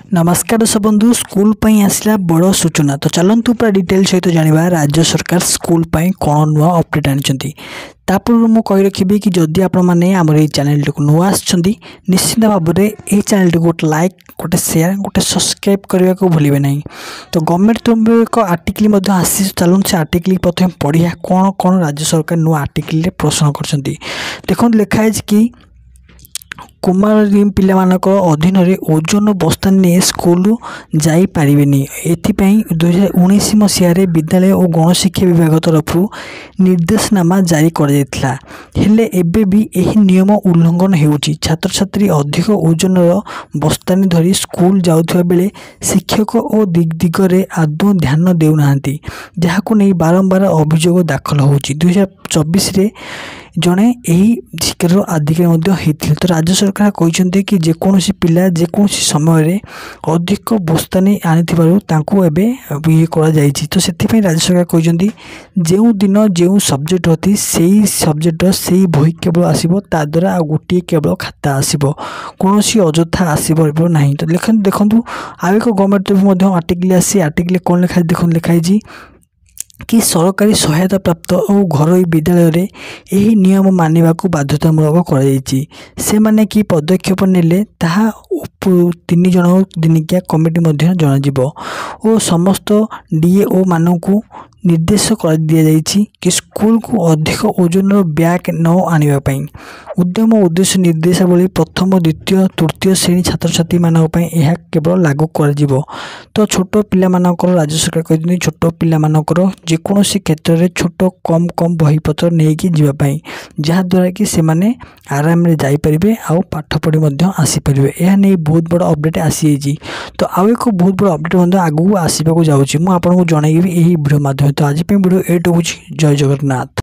नमस्कार दर्शक बंधु स्कूल पई आसला बड़ सूचना। तो चलतु पूरा डिटेल सहित जाना राज्य सरकार स्कूल पई कौन नुआ अपडेट आनी। तापूर्व मुझे कही रखी कि जदि आपने आमर ये चैनल टी नुआ निश्चित भाव में ये चैनल टी गोटे लाइक गोटे शेयर गोटे सब्सक्राइब करने को भूलें ना। तो गवर्नमेंट तरफ एक आर्टिकल आसी चलूँ से आर्टिकल प्रथम पढ़िया कौन कौन राज्य सरकार नुआ आर्टिकल प्रश्न कर देखो लिखाई कि कुमार पिलामानक अधीन ओजन बस्ता नहीं स्कूल जापारे। एथिपाई 2019 मसीह विद्यालय और गणशिक्षा विभाग तरफ निर्देशनामा जारी कर भी यही नियम उल्लंघन होउची। छात्र छात्री अधिक ओजन बस्तानी धरी स्कूल जाउथबा बेले शिक्षक और दिगरे आदौ ध्यान देउना जहां नहीं बारंबार अभियोग दाखल होउची। 2024 रे जड़े यही शिकार अधिकारी तो राज्य सरकार कहते कि जेकोसी पिला जेकोसी समय अधिक बस्तानी आनी ये तो से राज्य सरकार कहते जो दिन जो सब्जेक्ट होती से सब्जेक्ट से बही केवल आसो ता द्वारा गोटे केवल खाता आसो कौन अजथा आसो ना। तो देखु आउ एक गवर्नमेंट तरफ आर्टिकल आसी आर्टिकल कौन लिखाई देखो लिखाई कि सरकारी सहायता प्राप्त और घरोई विद्यालय रे यही नियम मानने को बाध्यतामूलक से माने कि पदक्षेप नेले ताहा 3 जन दिनिकिया कमिटी जन और समस्त डीएओ मानू निर्देश कर दि जाइए कि स्कूल को अधिक ओजन बैग न आने उद्यम उद्देश्य निर्देशावली प्रथम द्वितीय तृतीय श्रेणी छात्र छात्री मानक यह केवल लागू कर। तो छोट पिलामानकर राज्य सरकार कहते छोट पिलामानकर जेकोसी क्षेत्र में छोट कम कम बहीपत्र नहीं जावाई जहाद्वारा कि से माने आराम जापरें आउ पाठ पढ़ी आसीपर। यह नहीं बहुत बड़ा अपडेट आसी। तो आउ एक बहुत बड़ा अपडेट आगू आसवाक जाऊँगी मुझे जनइबी यही वीडियो माध्यम। तो आज वीडियो एट हो जय जगन्नाथ।